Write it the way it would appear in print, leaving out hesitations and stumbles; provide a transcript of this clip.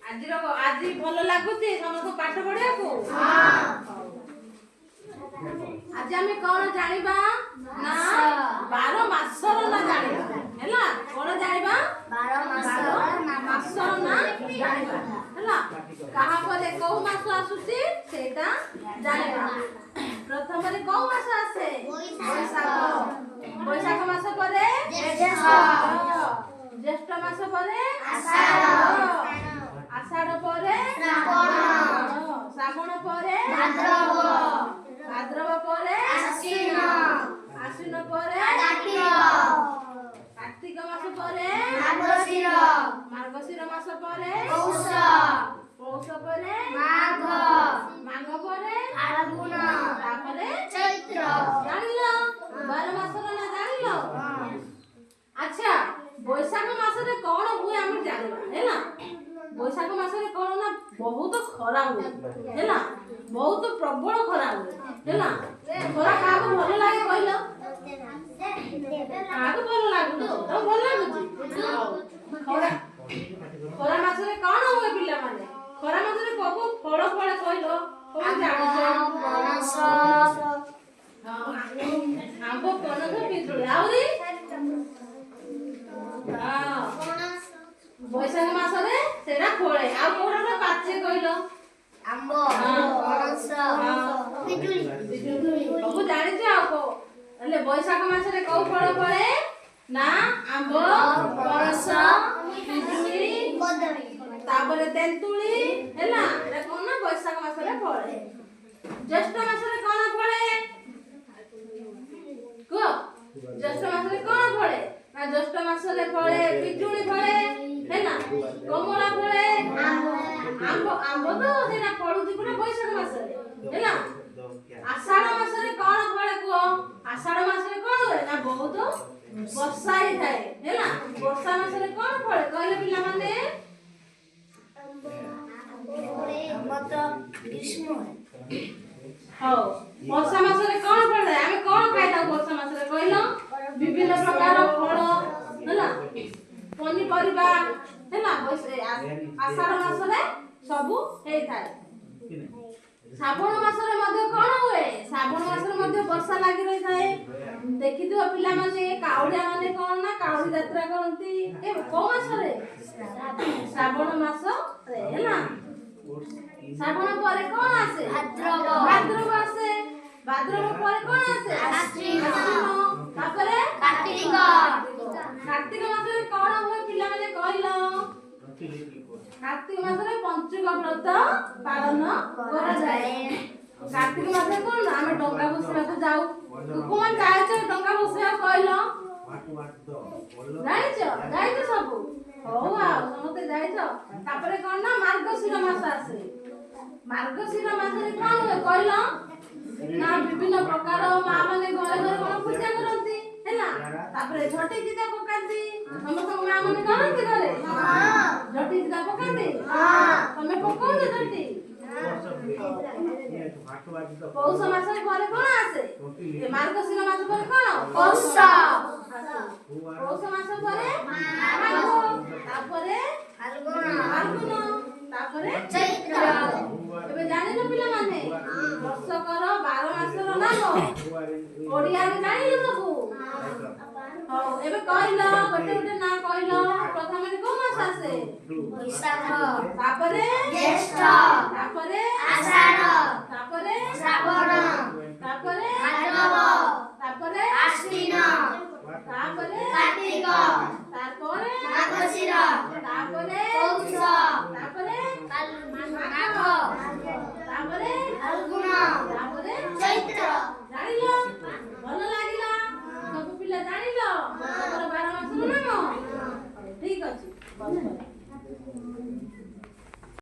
ଆଜି ଭଲ ଲାଗୁଛି ସମସ୍ତଙ୍କୁ ପାଠ ପଢିବାକୁ? ଆଜି ଆମେ କଣ ଜାଣିବା ନା 12 ମାସର ନା ଜାଣିବା ହେଲା। କଣ ଜାଣିବା? 12 ମାସର ନା ଜାଣିବା ହେଲା। କାହା ପରେ କୋଉ ମାସ ଆସୁଛି ସେଇଟା ଜାଣିବା। ପ୍ରଥମରେ କୋଉ ମାସ ଆସେ? ବୈଶାଖ ମାସ ପରେ ଜ୍ୟେଷ୍ଠ ମାସ ପରେ ଆଷାଢ଼ ପରେ ଶ୍ରାବଣ ପରେ ଭାଦ୍ରବ ପରେ ଆଶ୍ୱିନ ପରେ କାର୍ତ୍ତିକ ମାସ ପରେ ମାର୍ଗଶିର ମାସ ପରେ ପୌଷ ପରେ ମାଘ ପରେ ତାପରେ ଚୈତ୍ର। ଜାଣିଲ 12 ମାସର ନା ଜାଣିଲ? ଆଚ୍ଛା ବୈଶାଖ ମାସରେ କଣ ହୁଏ ଆମେ ଜାଣିବା ହେଲା। ବୈଶାଖ ମାସରେ କଣ ନା ବହୁତ ଖରା ହୁଏ ହେଲା। ବହୁତ ପ୍ରବଳ ଖରା ହୁଏ ହେଲା। ଖରା କାହାକୁ ଭଲ ଲାଗେ କହିଲ? କାହାକୁ ଭଲ ଲାଗୁନି? ତ ଭଲ ଲାଗୁଛି। ଖରା ମାସରେ କଣ ହୁଏ ପିଲାମାନେ? ଖରା ମାସରେ କୋଉ ଫଳ ଫଳେ କହିଲ? କଣ ଜାଣିଛ? ଆମ୍ବ, ପଣସ, ପିଜୁଳି। ଆହୁରି ବୈଶାଖ ମାସରେ ସେଟା ଫଳେ। ଆଉ କୋଉଟା ପାଚେ କହିଲ? ଆମ୍ବ, ପଣସ, ପିଜୁଳି। ସବୁ ଜାଣିଛ। ଆଉ ହେଲେ ବୈଶାଖ ମାସରେ କୋଉ ଫଳ ଫଳେ? ନା ଆମ୍ବ, ପଣସ, ପିଜୁଳି, ତାପରେ ତେନ୍ତୁଳି ହେଲା। ଏଟା କଣ ନା ବୈଶାଖ ମାସରେ ଫଳେ। ଜ୍ୟେଷ୍ଠ ମାସରେ କଣ ଫଳେ? କୁହ। ଜ୍ୟେଷ୍ଠ ମାସରେ କଣ ଫଳେ? ନା ଜ୍ୟେଷ୍ଠ ମାସରେ ଫଳେ ପିଜୁଳି ଫଳେ ହେଲା। କମଳା ଫଳେ। ଆମ୍ବ ତ ସେଟା ଫଳୁଛି ପୁରା ବୈଶାଖ ମାସରେ ହେଲା। ଆଷାଢ଼ ମାସରେ କଣ ଫଳେ କୁହ? ଆଷାଢ଼ ମାସରେ କଣ ହୁଏ? ନା ବହୁତ ବର୍ଷା ହେଇଥାଏ ହେଲା। ବର୍ଷା ମାସରେ କଣ ଫଳେ କହିଲେ ପିଲାମାନେ? ହଉ ବର୍ଷା ମାସରେ କଣ ଫଳେ? ଆମେ କଣ ଖାଇଥାଉ ବର୍ଷା ମାସରେ କହିଲ? ବିଭିନ୍ନ ପ୍ରକାର ଫଳ ହେଲା, ପନିପରିବା ହେଲା। ଆଷାଢ଼ ମାସରେ ସବୁ ହେଇଥାଏ। ଶ୍ରାବଣ ମାସରେ ମଧ୍ୟ କଣ ହୁଏ? ଶ୍ରାବଣ ମାସରେ ମଧ୍ୟ ବର୍ଷା ଲାଗି ରହିଥାଏ। ଦେଖିଥିବ ପିଲାମାନେ କାଉଡ଼ିଆ ମାନେ କଣ ନା କାଉଡ଼ି ଯାତ୍ରା କରନ୍ତି। କୋଉ ମାସରେ? ଶ୍ରାବଣ ମାସରେ ହେଲା। ଶ୍ରାବଣ ପରେ କଣ ଆସେ? ଭାଦ୍ରବ ଆସେ। ଭାଦ୍ରବ ପରେ କଣ ଆସେ? ଆଶ୍ୱିନ। ତାପରେ କାର୍ତ୍ତିକ ମାସରେ କଣ ହୁଏ ପିଲାମାନେ କହିଲ? କାର୍ତ୍ତିକ ମାସରେ ପଞ୍ଚୁକ ବ୍ରତ ପାଳନ କରାଯାଏ। କାର୍ତ୍ତିକ ମାସରେ କଣ ଆମେ ଡଙ୍ଗା ଭସେଇବାକୁ ଯାଉ। କଣ ଯାଇଛ ଡଙ୍ଗା ଭସେଇବାକୁ କହିଲ? ଯାଇଛ ସବୁ? ହଉ ଆଉ ସମସ୍ତେ ଯାଇଛ। ତାପରେ କଣ ନା ମାର୍ଗଶିର ମାସ ଆସେ। ମାର୍ଗଶିର ମାସରେ କଣ ହୁଏ କହିଲ? ନା ବିଭିନ୍ନ ପ୍ରକାର ମା ମାନେ ଘରେ ଘରେ କଣ ପୂଜା କରନ୍ତି ହେଲା। ତାପରେ ଝୋଟି ଚିତା ପକାନ୍ତି। ସମସ୍ତଙ୍କ ମା ମାନେ କରନ୍ତି ଘରେ? ଝୋଟି ଚିତା ପକାନ୍ତି? ତମେ ପକଉଛ ଝୋଟି? ପୌଷ ମାସରେ ପରେ କଣ ଆସେ? ମାର୍ଗଶିର ମାସ ପରେ କଣ? ପୌଷ ମାସ ପରେ ମାଘ, ତାପରେ ଫାଲ୍ଗୁନ, ତାପରେ ଚୈତ୍ର। ଏବେ ଜାଣିଲ ପିଲାମାନେ ବର୍ଷକର 12 ମାସର ନାମ ଓଡ଼ିଆରେ ଜାଣିଲ ସବୁ? ହଉ ଏବେ କହିଲ ଗୋଟେ ଗୋଟେ ନା କହିଲ। ପ୍ରଥମରେ କୋଉ ମାସ ଆସେ? ବୈଶାଖ, ତାପରେ ଜ୍ୟେଷ୍ଠ, ତାପରେ ଆଷାଢ଼, ତାପରେ ଶ୍ରାବଣ, ତାପରେ ଭାଦ୍ରବ, ତାପରେ ଆଶ୍ୱିନ, ତାପରେ କାର୍ତ୍ତିକ, ତାପରେ ମାର୍ଗଶିର, ତାପରେ